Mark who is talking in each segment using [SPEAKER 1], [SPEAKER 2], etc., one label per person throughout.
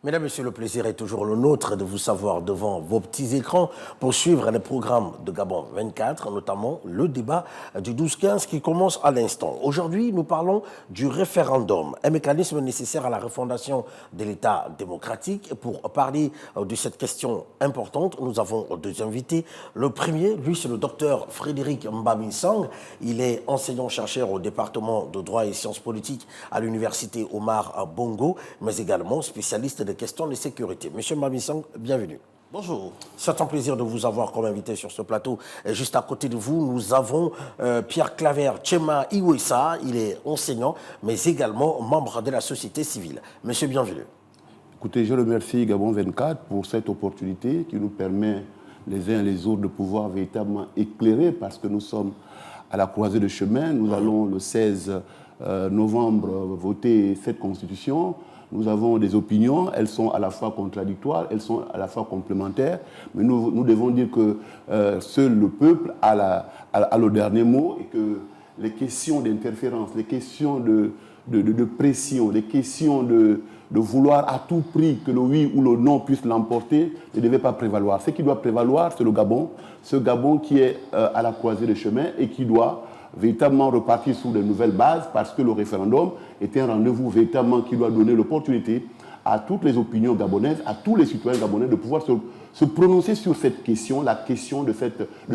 [SPEAKER 1] Mesdames, Messieurs, le plaisir est toujours le nôtre de vous savoir devant vos petits écrans pour suivre les programmes de Gabon 24, notamment le débat du 12-15 qui commence à l'instant. Aujourd'hui, nous parlons du référendum, un mécanisme nécessaire à la refondation de l'État démocratique. Et pour parler de cette question importante, nous avons deux invités. Le premier, lui, c'est le docteur Frédéric Mbamisang. Il est enseignant-chercheur au département de droit et sciences politiques à l'université Omar Bongo, mais également spécialiste des questions de sécurité. Monsieur Mbamisang, bienvenue.
[SPEAKER 2] Bonjour.
[SPEAKER 1] C'est un plaisir de vous avoir comme invité sur ce plateau. Et juste à côté de vous, nous avons Pierre Claver Tchema Iwesa. Il est enseignant, mais également membre de la société civile. Monsieur, bienvenue.
[SPEAKER 3] Écoutez, je remercie Gabon 24 pour cette opportunité qui nous permet les uns et les autres de pouvoir véritablement éclairer parce que nous sommes à la croisée de chemin. Nous allons le 16 novembre voter cette constitution. Nous avons des opinions, elles sont à la fois contradictoires, elles sont à la fois complémentaires, mais nous devons dire que seul le peuple a le dernier mot et que les questions d'interférence, les questions de pression, les questions de vouloir à tout prix que le oui ou le non puisse l'emporter ne devaient pas prévaloir. Ce qui doit prévaloir, c'est le Gabon, ce Gabon qui est à la croisée des chemins et qui doit véritablement repartir sur de nouvelles bases parce que le référendum est un rendez-vous véritablement qui doit donner l'opportunité à toutes les opinions gabonaises, à tous les citoyens gabonais de pouvoir se prononcer sur cette question, la question de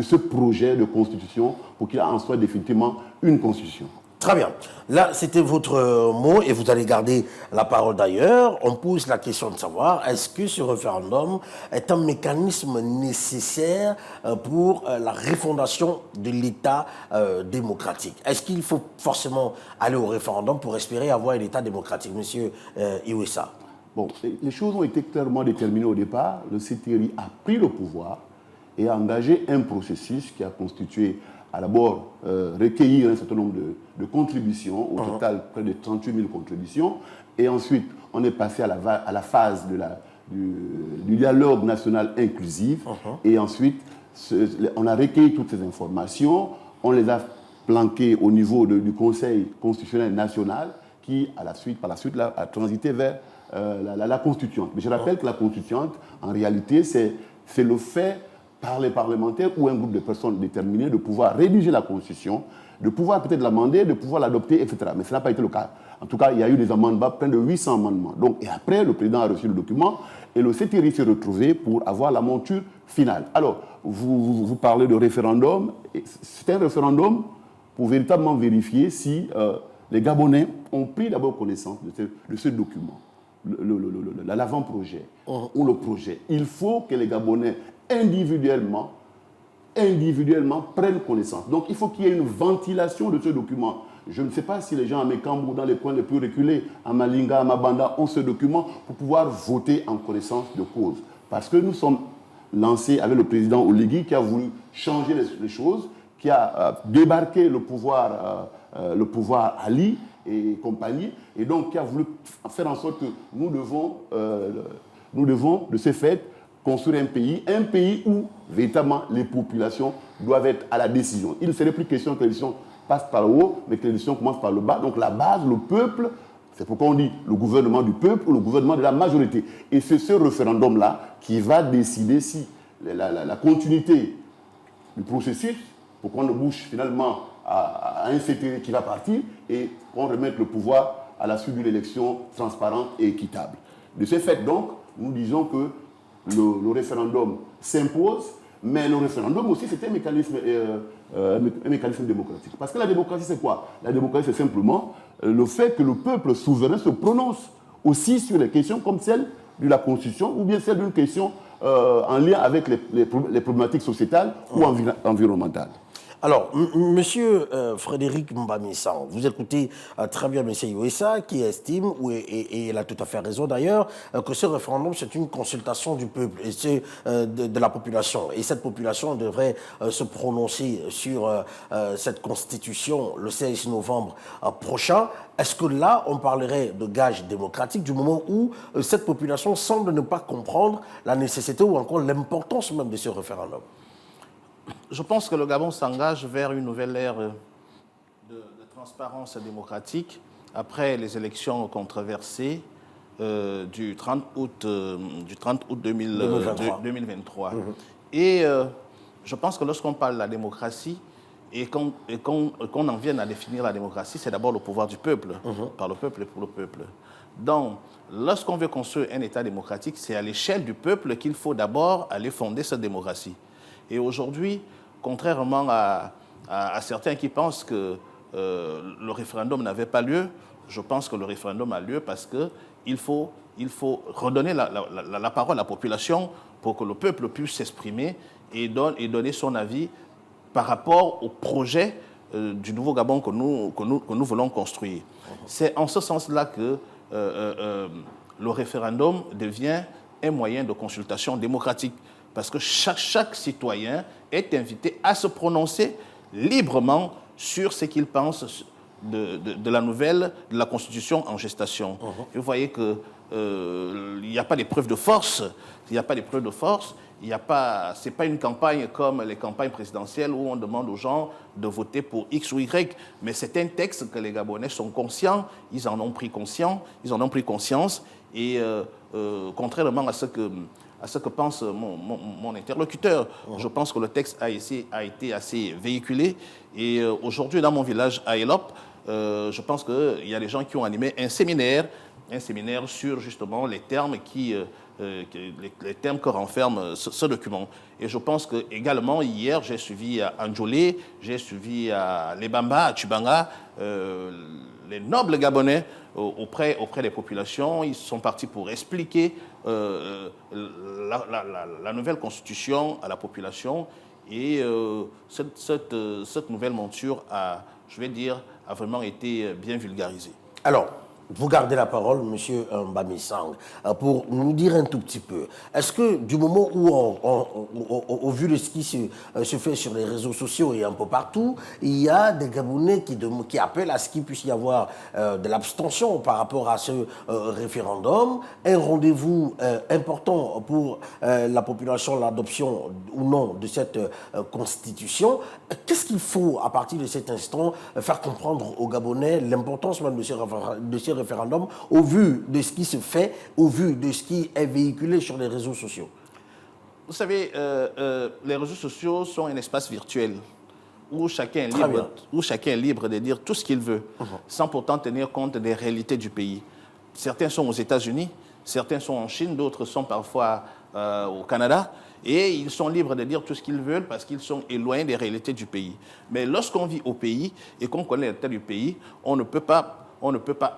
[SPEAKER 3] ce projet de constitution pour qu'il en soit définitivement une constitution.
[SPEAKER 1] Très bien. Là, c'était votre mot et vous allez garder la parole d'ailleurs. On pose la question de savoir, est-ce que ce référendum est un mécanisme nécessaire pour la refondation de l'État démocratique? Est-ce qu'il faut forcément aller au référendum pour espérer avoir un État démocratique? Monsieur Iwesa.
[SPEAKER 3] Bon, les choses ont été clairement déterminées au départ. Le CTRI a pris le pouvoir et a engagé un processus qui a constitué à d'abord recueillir un certain nombre de contributions, au total près de 38 000 contributions, et ensuite on est passé à la phase du dialogue national inclusif, et ensuite on a recueilli toutes ces informations, on les a planquées au niveau du Conseil constitutionnel national, qui par la suite a transité vers la constituante. Mais je rappelle que la constituante, en réalité, c'est le fait par les parlementaires ou un groupe de personnes déterminées de pouvoir rédiger la Constitution, de pouvoir peut-être l'amender, de pouvoir l'adopter, etc. Mais ce n'a pas été le cas. En tout cas, il y a eu des amendements, plein de 800 amendements. Donc, et après, le président a reçu le document et le CTRI s'est retrouvé pour avoir la monture finale. Alors, vous parlez de référendum. C'est un référendum pour véritablement vérifier si les Gabonais ont pris d'abord connaissance de ce document, l'avant-projet ou le projet. Il faut que les Gabonais individuellement prennent connaissance. Donc il faut qu'il y ait une ventilation de ce document. Je ne sais pas si les gens à Mekambo, dans les coins les plus reculés, à Malinga, à Mabanda, ont ce document pour pouvoir voter en connaissance de cause. Parce que nous sommes lancés avec le président Oligui qui a voulu changer les choses, qui a débarqué le pouvoir Ali et compagnie, et donc qui a voulu faire en sorte que nous devons de ce fait construire un pays où véritablement les populations doivent être à la décision. Il ne serait plus question que les décisions passent par le haut, mais que les décisions commencent par le bas. Donc la base, le peuple, c'est pourquoi on dit le gouvernement du peuple ou le gouvernement de la majorité. Et c'est ce référendum-là qui va décider si la continuité du processus, pour qu'on ne bouge finalement à un CTRI qui va partir et qu'on remette le pouvoir à la suite d'une élection transparente et équitable. De ce fait, donc, nous disons que le référendum s'impose, mais le référendum aussi, c'est un mécanisme démocratique. Parce que la démocratie, c'est quoi? La démocratie, c'est simplement le fait que le peuple souverain se prononce aussi sur les questions comme celle de la Constitution ou bien celle d'une question en lien avec les problématiques sociétales ou environnementales.
[SPEAKER 1] Alors, monsieur Frédéric Mbamisang, vous écoutez très bien monsieur Iwesa qui estime, et il a tout à fait raison d'ailleurs, que ce référendum c'est une consultation du peuple et c'est de la population. Et cette population devrait se prononcer sur cette constitution le 16 novembre prochain. Est-ce que là, on parlerait de gage démocratique du moment où cette population semble ne pas comprendre la nécessité ou encore l'importance même de ce référendum?
[SPEAKER 2] Je pense que le Gabon s'engage vers une nouvelle ère de transparence démocratique après les élections controversées du 30 août 2023. Et je pense que lorsqu'on parle de la démocratie et qu'on en vienne à définir la démocratie, c'est d'abord le pouvoir du peuple, par le peuple et pour le peuple. Donc, lorsqu'on veut construire un État démocratique, c'est à l'échelle du peuple qu'il faut d'abord aller fonder cette démocratie. Et aujourd'hui, contrairement à certains qui pensent que le référendum n'avait pas lieu, je pense que le référendum a lieu parce qu'il faut redonner la parole à la population pour que le peuple puisse s'exprimer et donner son avis par rapport au projet du nouveau Gabon que nous voulons construire. C'est en ce sens-là que le référendum devient un moyen de consultation démocratique parce que chaque citoyen est invité à se prononcer librement sur ce qu'il pense de la Constitution en gestation. Et vous voyez qu'il n'y a pas d'épreuve de force. Il n'y a pas d'épreuve de force. Ce n'est pas une campagne comme les campagnes présidentielles où on demande aux gens de voter pour X ou Y. Mais c'est un texte que les Gabonais sont conscients. Ils en ont pris conscience. Et contrairement à ce que pense mon interlocuteur, je pense que le texte a été assez véhiculé. Et aujourd'hui, dans mon village, à Elop, je pense qu'il y a des gens qui ont animé un séminaire sur justement les termes les termes que renferme ce document. Et je pense que également hier, j'ai suivi à Anjolé, j'ai suivi à Lebamba, à Tubanga, les nobles Gabonais auprès des populations. Ils sont partis pour expliquer la nouvelle constitution à la population. Et cette nouvelle monture a vraiment été bien vulgarisée.
[SPEAKER 1] Alors, vous gardez la parole, M. Mbamissang, pour nous dire un tout petit peu. Est-ce que du moment où, au vu de ce qui se fait sur les réseaux sociaux et un peu partout, il y a des Gabonais qui appellent à ce qu'il puisse y avoir de l'abstention par rapport à ce référendum, un rendez-vous important pour la population, l'adoption ou non de cette constitution. Qu'est-ce qu'il faut, à partir de cet instant, faire comprendre aux Gabonais l'importance même de ce référendum au vu de ce qui se fait, au vu de ce qui est véhiculé sur les réseaux sociaux?
[SPEAKER 2] Vous savez, les réseaux sociaux sont un espace virtuel où chacun est libre de dire tout ce qu'il veut, sans pourtant tenir compte des réalités du pays. Certains sont aux États-Unis, certains sont en Chine, d'autres sont parfois au Canada, et ils sont libres de dire tout ce qu'ils veulent parce qu'ils sont éloignés des réalités du pays. Mais lorsqu'on vit au pays et qu'on connaît l'état du pays, on ne peut pas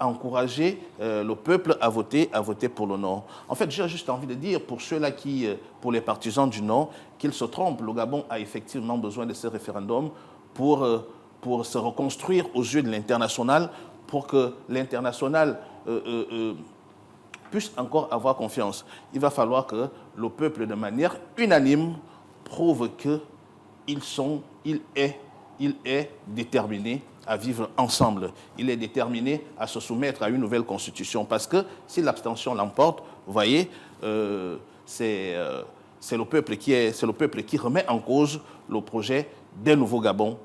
[SPEAKER 2] encourager le peuple à voter pour le non. En fait, j'ai juste envie de dire, pour ceux-là pour les partisans du non, qu'ils se trompent. Le Gabon a effectivement besoin de ce référendum pour se reconstruire aux yeux de l'international, pour que l'international puisse encore avoir confiance. Il va falloir que le peuple, de manière unanime, prouve qu'il est déterminé à vivre ensemble. Il est déterminé à se soumettre à une nouvelle constitution. Parce que si l'abstention l'emporte, vous voyez, c'est le peuple qui remet en cause le projet d'un nouveau Gabon.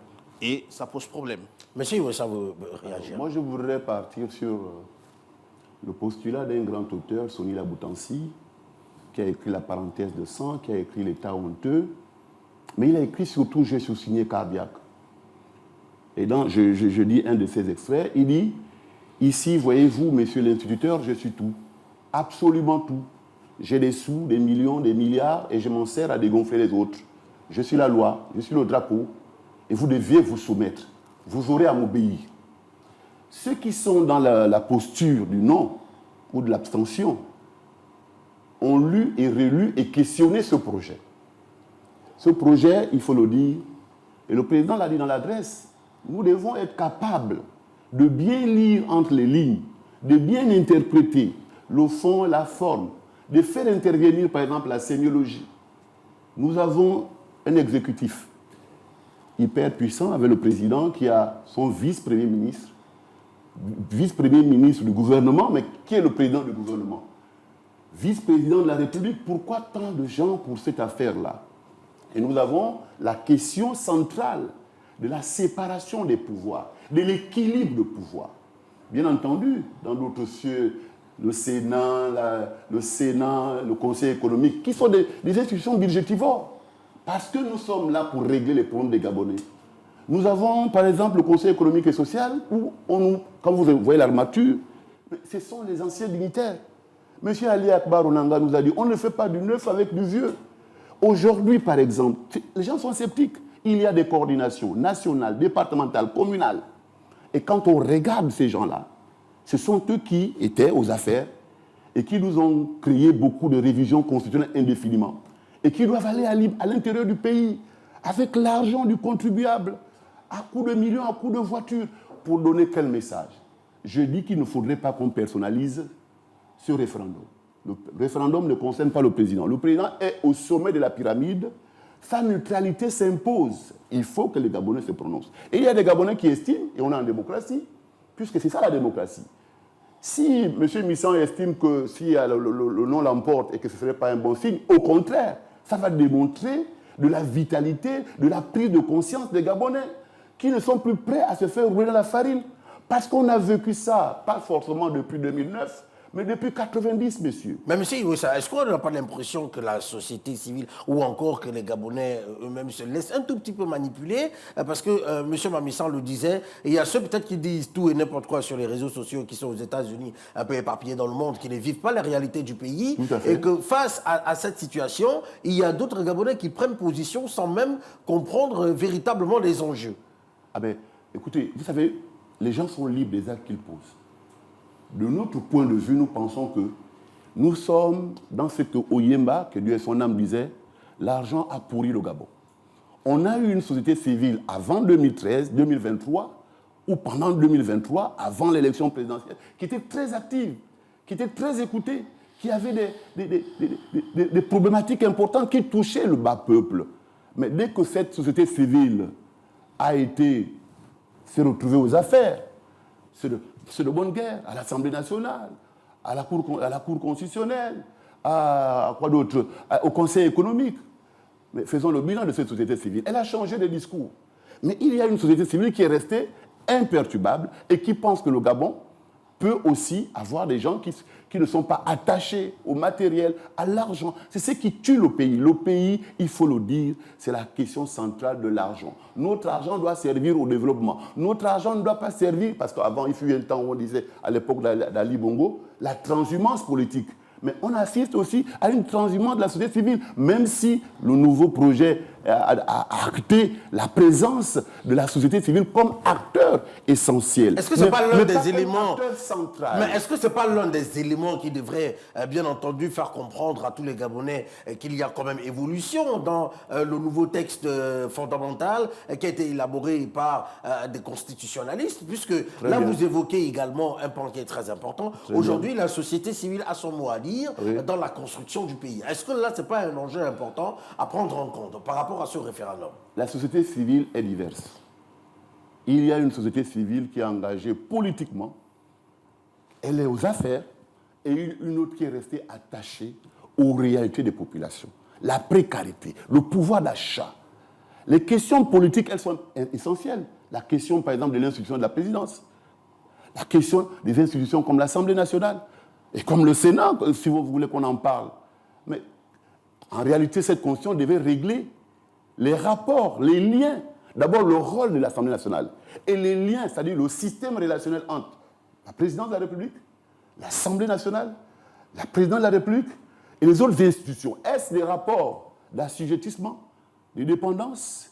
[SPEAKER 2] Et ça pose problème.
[SPEAKER 1] Monsieur, ça veut réagir.
[SPEAKER 3] Moi, je voudrais partir sur le postulat d'un grand auteur, Sonny Laboutansi, qui a écrit La parenthèse de sang, qui a écrit L'État honteux. Mais il a écrit surtout J'ai sous-signé cardiaque. Et donc, je lis un de ses extraits. Il dit, ici, voyez-vous, monsieur l'instituteur, je suis tout. Absolument tout. J'ai des sous, des millions, des milliards, et je m'en sers à dégonfler les autres. Je suis la loi, je suis le drapeau, et vous deviez vous soumettre. Vous aurez à m'obéir. Ceux qui sont dans la posture du non ou de l'abstention ont lu et relu et questionné ce projet. Ce projet, il faut le dire, et le président l'a dit dans l'adresse, nous devons être capables de bien lire entre les lignes, de bien interpréter le fond, la forme, de faire intervenir par exemple la sémiologie. Nous avons un exécutif hyper puissant avec le président qui a son vice-premier ministre du gouvernement, mais qui est le président du gouvernement. Vice-président de la République, pourquoi tant de gens pour cette affaire-là? Et nous avons la question centrale de la séparation des pouvoirs, de l'équilibre de pouvoir. Bien entendu, dans d'autres cieux, le Sénat, le Conseil économique, qui sont des institutions budgétivores. Parce que nous sommes là pour régler les problèmes des Gabonais. Nous avons, par exemple, le Conseil économique et social, où, quand vous voyez l'armature, ce sont les anciens dignitaires. M. Ali Akbar Onanga nous a dit, on ne fait pas du neuf avec du vieux. Aujourd'hui, par exemple, les gens sont sceptiques. Il y a des coordinations nationales, départementales, communales. Et quand on regarde ces gens-là, ce sont eux qui étaient aux affaires et qui nous ont créé beaucoup de révisions constitutionnelles indéfiniment et qui doivent aller à l'intérieur du pays avec l'argent du contribuable, à coups de millions, à coups de voitures, pour donner quel message? Je dis qu'il ne faudrait pas qu'on personnalise ce référendum. Le référendum ne concerne pas le président. Le président est au sommet de la pyramide. Sa neutralité s'impose. Il faut que les Gabonais se prononcent. Et il y a des Gabonais qui estiment, et on est en démocratie, puisque c'est ça la démocratie. Si M. Missan estime que si le non l'emporte et que ce ne serait pas un bon signe, au contraire, ça va démontrer de la vitalité, de la prise de conscience des Gabonais qui ne sont plus prêts à se faire rouler dans la farine. Parce qu'on a vécu ça, pas forcément depuis 2009, mais depuis 90, messieurs.
[SPEAKER 1] Mais monsieur Iwessa, est-ce qu'on n'a pas l'impression que la société civile ou encore que les Gabonais eux-mêmes se laissent un tout petit peu manipuler? Parce que monsieur Mamissan le disait, il y a ceux peut-être qui disent tout et n'importe quoi sur les réseaux sociaux qui sont aux États-Unis, un peu éparpillés dans le monde, qui ne vivent pas la réalité du pays. Et que face à cette situation, il y a d'autres Gabonais qui prennent position sans même comprendre véritablement les enjeux.
[SPEAKER 3] Ah ben, écoutez, vous savez, les gens sont libres des actes qu'ils posent. De notre point de vue, nous pensons que nous sommes dans ce que Oyemba, que Dieu et son âme disait, l'argent a pourri le Gabon. On a eu une société civile avant 2013, 2023, ou pendant 2023, avant l'élection présidentielle, qui était très active, qui était très écoutée, qui avait des problématiques importantes qui touchaient le bas peuple. Mais dès que cette société civile s'est retrouvée aux affaires, c'est de bonne guerre, à l'Assemblée nationale, à la Cour constitutionnelle, à quoi d'autre, au Conseil économique. Mais faisons le bilan de cette société civile. Elle a changé de discours. Mais il y a une société civile qui est restée imperturbable et qui pense que le Gabon peut aussi avoir des gens qui ne sont pas attachés au matériel, à l'argent. C'est ce qui tue le pays. Le pays, il faut le dire, c'est la question centrale de l'argent. Notre argent doit servir au développement. Notre argent ne doit pas servir, parce qu'avant, il fut un temps où on disait, à l'époque d'Ali Bongo, la transhumance politique. Mais on assiste aussi à une transhumance de la société civile, même si le nouveau projet a acté la présence de la société civile comme acteur essentiel.
[SPEAKER 1] Est-ce que ce n'est pas l'un des éléments
[SPEAKER 3] central.
[SPEAKER 1] Mais est-ce que ce n'est pas l'un des éléments qui devrait, bien entendu, faire comprendre à tous les Gabonais qu'il y a quand même évolution dans le nouveau texte fondamental qui a été élaboré par des constitutionnalistes, puisque là, vous évoquez également un point qui est très important. Aujourd'hui, la société civile a son mot à dire dans la construction du pays. Est-ce que là, ce n'est pas un enjeu important à prendre en compte par rapport à ce référendum?
[SPEAKER 3] La société civile est diverse. Il y a une société civile qui est engagée politiquement, elle est aux affaires, et une autre qui est restée attachée aux réalités des populations. La précarité, le pouvoir d'achat. Les questions politiques, elles sont essentielles. La question, par exemple, de l'institution de la présidence. La question des institutions comme l'Assemblée nationale. Et comme le Sénat, si vous voulez qu'on en parle. Mais en réalité, cette constitution devait régler les rapports, les liens. D'abord, le rôle de l'Assemblée nationale. Et les liens, c'est-à-dire le système relationnel entre la présidence de la République, l'Assemblée nationale, la présidence de la République et les autres institutions. Est-ce des rapports d'assujettissement, de dépendance,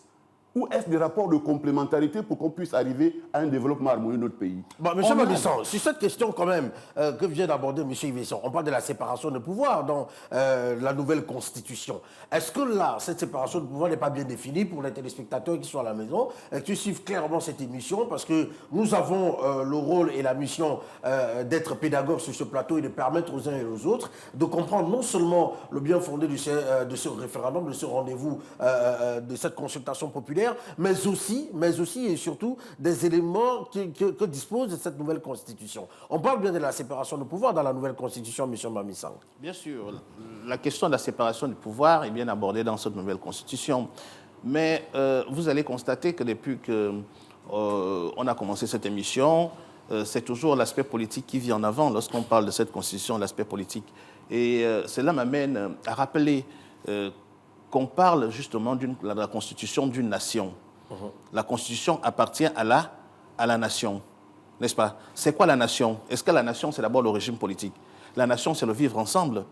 [SPEAKER 3] ou est-ce des rapports de complémentarité pour qu'on puisse arriver à un développement harmonieux de notre pays?
[SPEAKER 1] Bon, M. Mamissan, sur cette question quand même que vient d'aborder M. Yvesson, on parle de la séparation de pouvoir dans la nouvelle constitution. Est-ce que là, cette séparation de pouvoir n'est pas bien définie pour les téléspectateurs qui sont à la maison, qui suivent clairement cette émission, parce que nous avons le rôle et la mission d'être pédagogues sur ce plateau et de permettre aux uns et aux autres de comprendre non seulement le bien fondé de ce référendum, de ce rendez-vous, de cette consultation populaire, mais aussi et surtout des éléments que dispose cette nouvelle constitution. On parle bien de la séparation de pouvoir dans la nouvelle constitution, M. Mamissan.
[SPEAKER 2] Bien sûr, la question de la séparation du pouvoir est bien abordée dans cette nouvelle constitution. Mais vous allez constater que depuis qu'on a commencé cette émission, c'est toujours l'aspect politique qui vient en avant lorsqu'on parle de cette constitution, l'aspect politique. Et cela m'amène à rappeler qu'on parle justement de la constitution d'une nation. La constitution appartient à la nation, n'est-ce pas? C'est quoi la nation? Est-ce que la nation, c'est d'abord le régime politique? La nation, c'est le vivre ensemble.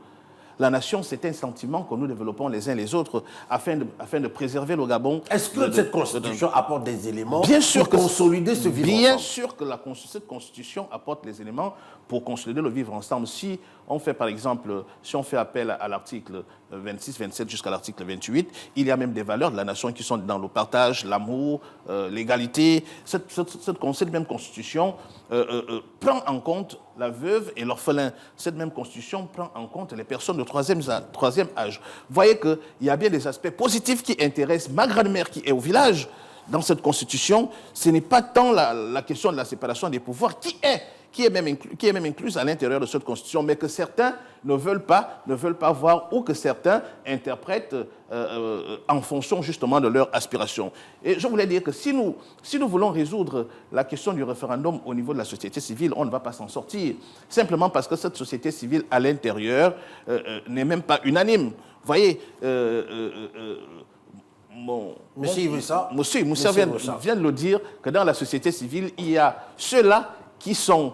[SPEAKER 2] La nation, c'est un sentiment que nous développons les uns les autres afin de préserver le Gabon.
[SPEAKER 1] Est-ce que cette constitution apporte des éléments
[SPEAKER 2] pour
[SPEAKER 1] consolider ce vivre ensemble?
[SPEAKER 2] Bien sûr que cette constitution apporte les éléments pour consolider le vivre ensemble. Si on fait, par exemple, si on fait appel à l'article 26, 27 jusqu'à l'article 28, il y a même des valeurs de la nation qui sont dans le partage, l'amour, l'égalité. Cette même constitution prend en compte la veuve et l'orphelin. Cette même constitution prend en compte les personnes de troisième âge. Vous voyez qu'il y a bien des aspects positifs qui intéressent ma grand-mère qui est au village. Dans cette constitution, ce n'est pas tant la question de la séparation des pouvoirs qui est même incluse à l'intérieur de cette constitution, mais que certains ne veulent pas voir ou que certains interprètent en fonction justement de leurs aspirations. Et je voulais dire que si nous voulons résoudre la question du référendum au niveau de la société civile, on ne va pas s'en sortir, simplement parce que cette société civile à l'intérieur n'est même pas unanime. Vous voyez,
[SPEAKER 1] Monsieur
[SPEAKER 2] Moussa vient de le dire, que dans la société civile, il y a ceux-là qui sont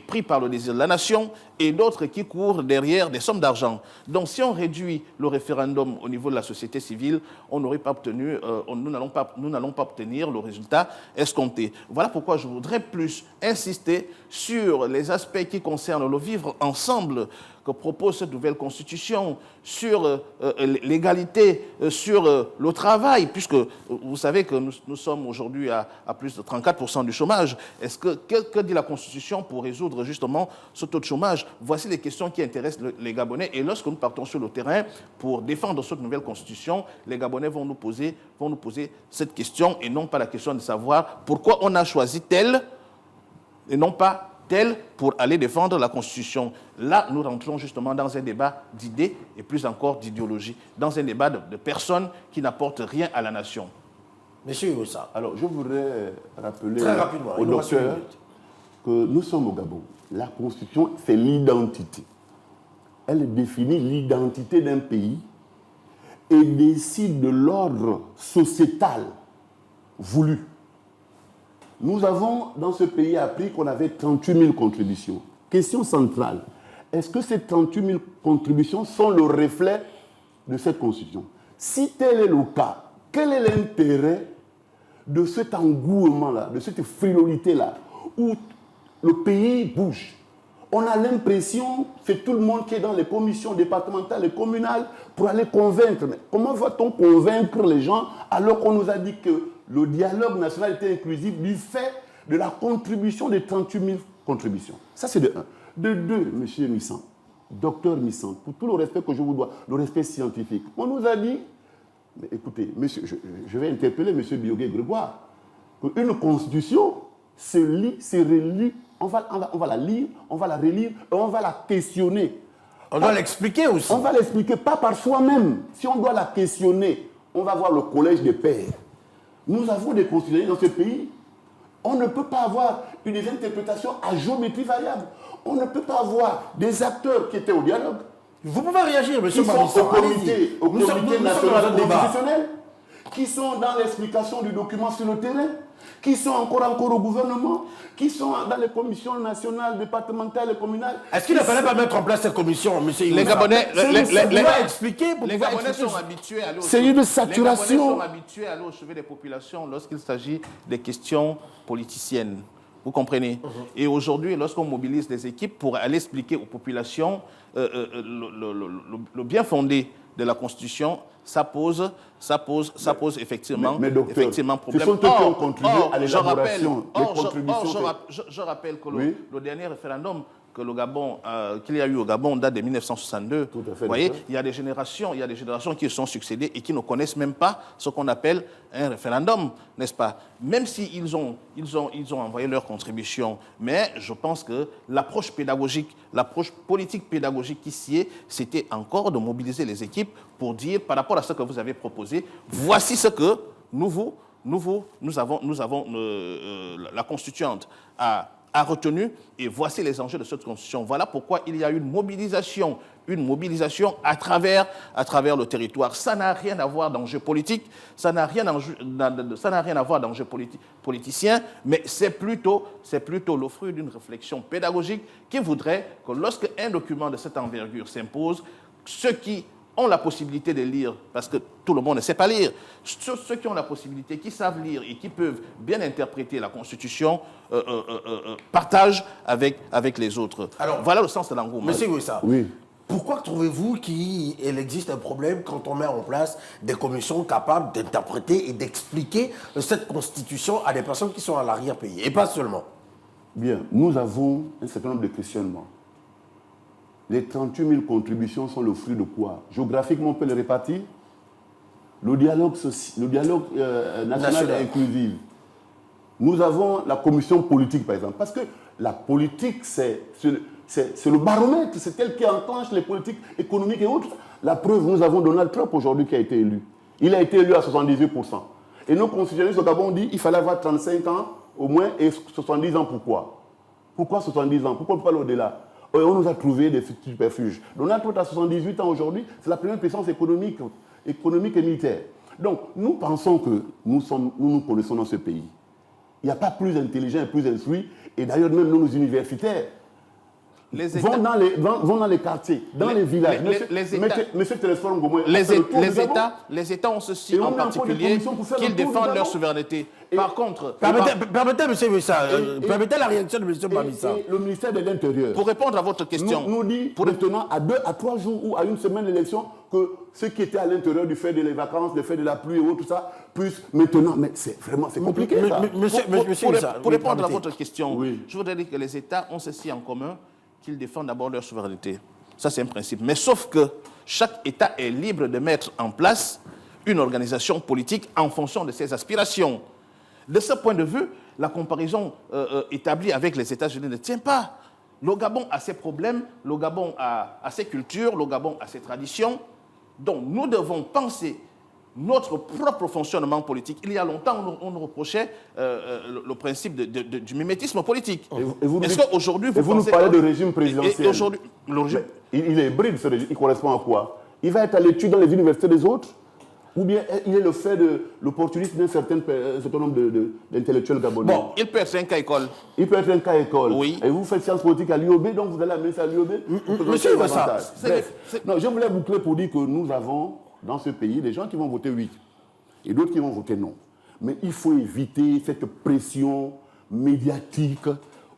[SPEAKER 2] pris par le désir de la nation et d'autres qui courent derrière des sommes d'argent. Donc si on réduit le référendum au niveau de la société civile, on n'aurait pas obtenu, nous n'allons pas obtenir le résultat escompté. Voilà pourquoi je voudrais plus insister sur les aspects qui concernent le vivre ensemble que propose cette nouvelle constitution, sur l'égalité, sur le travail, puisque vous savez que nous sommes aujourd'hui à plus de 34% du chômage. Que dit la constitution pour résoudre justement ce taux de chômage? Voici les questions qui intéressent les Gabonais. Et lorsque nous partons sur le terrain pour défendre cette nouvelle constitution, les Gabonais vont nous poser cette question et non pas la question de savoir pourquoi on a choisi tel et non pas tel pour aller défendre la Constitution. Là, nous rentrons justement dans un débat d'idées et plus encore d'idéologie, dans un débat de personnes qui n'apportent rien à la nation.
[SPEAKER 1] Monsieur Oussa.
[SPEAKER 3] Alors, je voudrais rappeler
[SPEAKER 1] Très rapidement,
[SPEAKER 3] au docteur que nous sommes au Gabon. La Constitution, c'est l'identité. Elle définit l'identité d'un pays et décide de l'ordre sociétal voulu. Nous avons, dans ce pays, appris qu'on avait 38 000 contributions. Question centrale, est-ce que ces 38 000 contributions sont le reflet de cette Constitution? Si tel est le cas, quel est l'intérêt de cet engouement-là, de cette frilosité-là, où le pays bouge? On a l'impression, c'est tout le monde qui est dans les commissions départementales et communales pour aller convaincre. Mais comment va-t-on convaincre les gens alors qu'on nous a dit que le dialogue national était inclusif du fait de la contribution des 38 000 contributions? Ça, c'est de un. De deux, M. Missant, docteur Missant, pour tout le respect que je vous dois, le respect scientifique, on nous a dit, mais écoutez, monsieur, je vais interpeller M. Biogué-Grégoire, qu'une constitution se lit, se relit, on va la lire, on va la relire et on va la questionner.
[SPEAKER 1] On doit l'expliquer aussi.
[SPEAKER 3] On va l'expliquer, pas par soi-même. Si on doit la questionner, on va voir le collège des pairs. Nous avons des constitutions dans ce pays. On ne peut pas avoir une interprétation à géométrie variable. On ne peut pas avoir des acteurs qui étaient au dialogue.
[SPEAKER 1] Vous pouvez réagir, monsieur
[SPEAKER 3] Qui sont au comité national constitutionnel, qui sont dans l'explication du document sur le terrain, qui sont encore au gouvernement, qui sont dans les commissions nationales, départementales et communales.
[SPEAKER 1] Est-ce qu'il ne fallait pas mettre en place cette commission, monsieur
[SPEAKER 2] Les Gabonais,
[SPEAKER 1] les
[SPEAKER 2] Gabonais sont habitués à aller au chevet des populations lorsqu'il s'agit des questions politiciennes. Vous comprenez? Et aujourd'hui, lorsqu'on mobilise des équipes pour aller expliquer aux populations le bien fondé de la Constitution, ça pose effectivement, effectivement problème.
[SPEAKER 3] Ce sont eux qui ont contribué à l'élaboration des contributions.
[SPEAKER 2] Je rappelle que le dernier référendum qu'il y a eu au Gabon date de 1962.
[SPEAKER 3] Tout à fait.
[SPEAKER 2] Vous voyez, il y a des générations qui se sont succédées et qui ne connaissent même pas ce qu'on appelle un référendum, n'est-ce pas? Même s'ils ont envoyé leur contribution. Mais je pense que l'approche pédagogique, l'approche politique pédagogique qui s'y est, c'était encore de mobiliser les équipes pour dire, par rapport à ce que vous avez proposé, voici ce que nous avons la constituante a retenu, et voici les enjeux de cette constitution. Voilà pourquoi il y a une mobilisation à travers le territoire. Ça n'a rien à voir d'enjeux politiques, ça n'a rien à voir d'enjeux politiciens, mais c'est plutôt le fruit d'une réflexion pédagogique qui voudrait que lorsque un document de cette envergure s'impose, ceux qui ont la possibilité de lire, parce que tout le monde ne sait pas lire, ceux qui ont la possibilité, qui savent lire et qui peuvent bien interpréter la Constitution, partagent avec les autres. Alors, voilà le sens de l'engouement.
[SPEAKER 1] Monsieur Wissa,
[SPEAKER 3] oui.
[SPEAKER 1] Pourquoi trouvez-vous qu'il existe un problème quand on met en place des commissions capables d'interpréter et d'expliquer cette Constitution à des personnes qui sont à l'arrière-pays, et pas seulement?
[SPEAKER 3] Bien, nous avons un certain nombre de questionnements. Les 38 000 contributions sont le fruit de quoi? Géographiquement, on peut les répartir. Le dialogue national et inclusif. Nous avons la commission politique, par exemple. Parce que la politique, c'est le baromètre, c'est elle qui enclenche les politiques économiques et autres. La preuve, nous avons Donald Trump aujourd'hui qui a été élu. Il a été élu à 78%. Et nos constitutionnalistes au Gabon ont dit qu'il fallait avoir 35 ans au moins et 70 ans. Pourquoi? Pourquoi 70 ans? Pourquoi on ne peut pas aller au-delà? On nous a trouvé des subterfuges. Donald Trump a 78 ans aujourd'hui, c'est la première puissance économique et militaire. Donc, nous pensons que nous connaissons dans ce pays. Il n'y a pas plus intelligent et plus instruit, et d'ailleurs même nos universitaires vont dans les quartiers, dans les villages. Monsieur Télésphore Ngomou,
[SPEAKER 2] les États ont ceci en particulier, qu'ils défendent leur souveraineté. Par contre...
[SPEAKER 1] Permettez, monsieur Wissa, permettez la réaction de monsieur Bamissa.
[SPEAKER 3] Le ministère de l'Intérieur...
[SPEAKER 2] Pour répondre à votre question...
[SPEAKER 3] Nous dit maintenant, à 2 à 3 jours ou à une semaine d'élection, que ceux qui étaient à l'intérieur du fait des vacances, du fait de la pluie et tout ça, puissent maintenant... Mais c'est compliqué, ça.
[SPEAKER 2] Pour répondre à votre question, je voudrais dire que les États ont ceci en commun, qu'ils défendent d'abord leur souveraineté. Ça, c'est un principe. Mais sauf que chaque État est libre de mettre en place une organisation politique en fonction de ses aspirations. De ce point de vue, la comparaison établie avec les États-Unis ne tient pas. Le Gabon a ses problèmes, le Gabon a ses cultures, le Gabon a ses traditions. Donc, nous devons penser notre propre fonctionnement politique. Il y a longtemps, on nous reprochait le principe du mimétisme politique. Est-ce qu'aujourd'hui,
[SPEAKER 3] vous nous parlez de régime présidentiel.
[SPEAKER 2] Le
[SPEAKER 3] il est hybride, ce régime. Il correspond à quoi? Il va être à l'étude dans les universités des autres? Ou bien il est le fait de l'opportunisme d'un certain nombre d'intellectuels gabonais?
[SPEAKER 2] Bon, il peut être un cas école.
[SPEAKER 3] Il peut être un cas école.
[SPEAKER 2] Oui.
[SPEAKER 3] Et vous faites sciences politiques à l'UOB, donc vous allez amener ça à l'UOB?
[SPEAKER 1] Monsieur Wissa,
[SPEAKER 3] non, je voulais boucler pour dire que nous avons dans ce pays des gens qui vont voter oui et d'autres qui vont voter non. Mais il faut éviter cette pression médiatique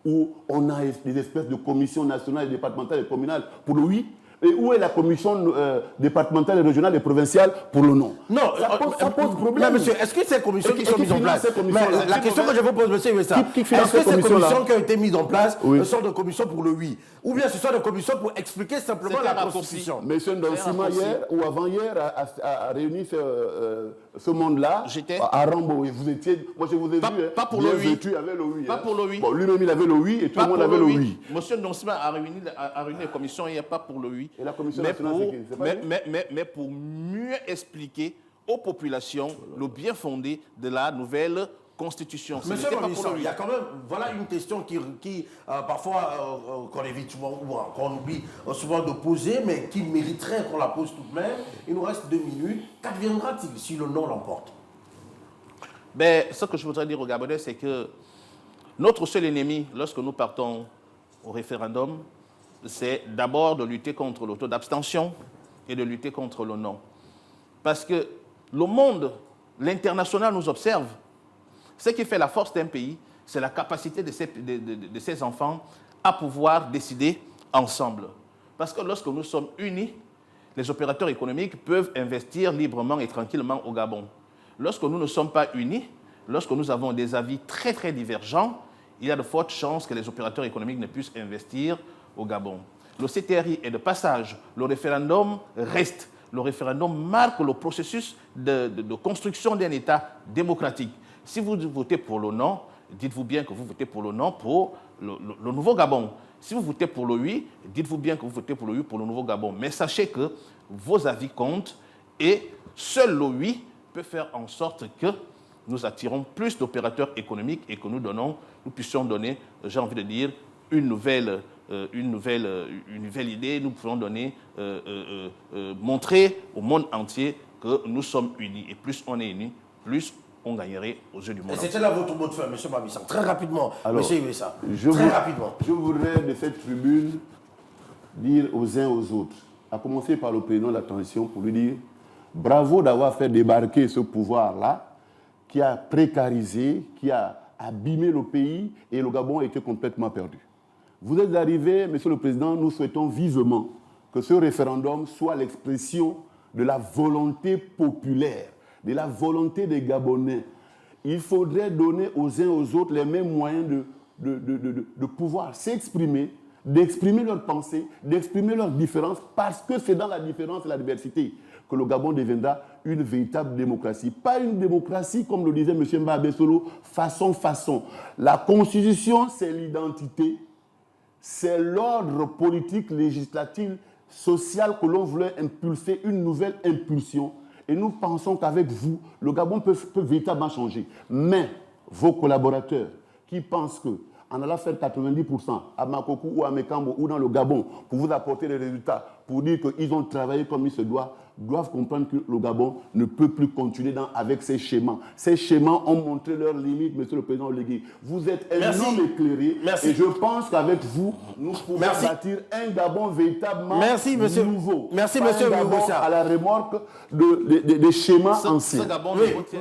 [SPEAKER 3] où on a des espèces de commissions nationales, départementales et communales pour le oui. Et où est la commission départementale, régionale et provinciale pour le non?
[SPEAKER 1] Non,
[SPEAKER 3] ça pose problème.
[SPEAKER 1] Mais monsieur, est-ce que ces commissions qui sont mises en place... La question que je vous pose, monsieur Wissa,
[SPEAKER 3] qui
[SPEAKER 1] est-ce que ces commissions qui ont été mises en place
[SPEAKER 3] sont
[SPEAKER 1] des commissions pour le oui? Ou bien ce sont des commissions pour expliquer simplement la Constitution?
[SPEAKER 3] Monsieur Ndansima, hier ou avant-hier, a réuni ce monde-là à Rambo. Et vous étiez... Moi, je vous ai vu...
[SPEAKER 2] Pas pour le oui. Pas pour le oui.
[SPEAKER 3] Bon, lui-même, il avait le oui et tout le monde avait le oui.
[SPEAKER 2] Monsieur Ndansima a réuni les commissions hier, pas pour le oui.
[SPEAKER 3] Et la commission nationale,
[SPEAKER 2] mais pour mieux expliquer aux populations le bien fondé de la nouvelle Constitution.
[SPEAKER 1] Monsieur Bamissa, il y a quand même une question qui parfois qu'on évite souvent ou qu'on oublie souvent de poser, mais qui mériterait qu'on la pose tout de même. Il nous reste 2 minutes. Qu'adviendra-t-il si le non l'emporte?
[SPEAKER 2] Ce que je voudrais dire aux Gabonais, c'est que notre seul ennemi, lorsque nous partons au référendum, c'est d'abord de lutter contre le taux d'abstention et de lutter contre le non. Parce que le monde, l'international nous observe. Ce qui fait la force d'un pays, c'est la capacité de ses enfants à pouvoir décider ensemble. Parce que lorsque nous sommes unis, les opérateurs économiques peuvent investir librement et tranquillement au Gabon. Lorsque nous ne sommes pas unis, lorsque nous avons des avis très très divergents, il y a de fortes chances que les opérateurs économiques ne puissent investir au Gabon. Le CTRI est de passage, le référendum reste. Le référendum marque le processus de construction d'un État démocratique. Si vous votez pour le non, dites-vous bien que vous votez pour le non pour le nouveau Gabon. Si vous votez pour le oui, dites-vous bien que vous votez pour le oui pour le nouveau Gabon. Mais sachez que vos avis comptent et seul le oui peut faire en sorte que nous attirons plus d'opérateurs économiques et que nous puissions donner, j'ai envie de dire, une nouvelle idée, nous pouvons donner, montrer au monde entier que nous sommes unis. Et plus on est unis, plus on gagnerait aux yeux du monde.
[SPEAKER 1] C'était là votre mot de fin, M. Mbamissa. Très rapidement, M. Iwessa.
[SPEAKER 3] Rapidement. Je voudrais, de cette tribune, dire aux uns aux autres, à commencer par le président de la transition, pour lui dire bravo d'avoir fait débarquer ce pouvoir-là, qui a précarisé, qui a abîmé le pays, et le Gabon a été complètement perdu. Vous êtes arrivé, Monsieur le Président, nous souhaitons vivement que ce référendum soit l'expression de la volonté populaire, de la volonté des Gabonais. Il faudrait donner aux uns aux autres les mêmes moyens de pouvoir s'exprimer, d'exprimer leurs pensées, d'exprimer leurs différences, parce que c'est dans la différence et la diversité que le Gabon deviendra une véritable démocratie. Pas une démocratie, comme le disait M. Mbabe Solo, façon. La Constitution, c'est l'identité, c'est l'ordre politique, législatif, social que l'on voulait impulser, une nouvelle impulsion. Et nous pensons qu'avec vous, le Gabon peut véritablement changer. Mais vos collaborateurs qui pensent qu'en allant faire 90% à Makoko ou à Mekambo ou dans le Gabon pour vous apporter des résultats, pour dire qu'ils ont travaillé comme il se doit, doivent comprendre que le Gabon ne peut plus continuer avec ces schémas. Ces schémas ont montré leurs limites, Monsieur le Président Oligui. Vous êtes un homme éclairé et je pense qu'avec vous, nous pouvons bâtir un Gabon véritablement nouveau.
[SPEAKER 1] Merci, Monsieur
[SPEAKER 3] Iwessa. À la remorque des schémas anciens.
[SPEAKER 1] Ce Gabon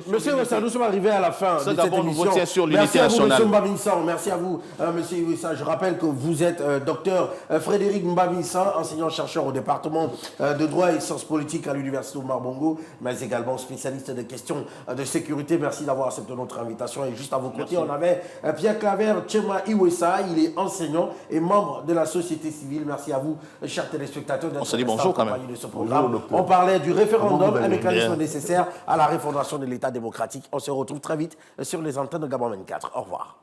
[SPEAKER 1] Monsieur Iwessa, nous sommes arrivés à la fin de cette émission.
[SPEAKER 2] Sur l'unité nationale.
[SPEAKER 1] Merci à vous, M. Mbamissa. Merci à vous, M. Iwessa. Je rappelle que vous êtes docteur Frédéric Mbamissa, enseignant-chercheur au département de droit et sciences politiques à l'Université Omar Bongo, mais également spécialiste des questions de sécurité. Merci d'avoir accepté notre invitation. Et juste à vos côtés, on avait Pierre Claver Tchema Iwessa. Il est enseignant et membre de la société civile. Merci à vous, chers téléspectateurs, d'être
[SPEAKER 2] bonjour quand même.
[SPEAKER 1] De ce programme. On parlait du référendum, un mécanisme nécessaire à la refondation de l'État démocratique. On se retrouve très vite sur les antennes de Gabon 24. Au revoir.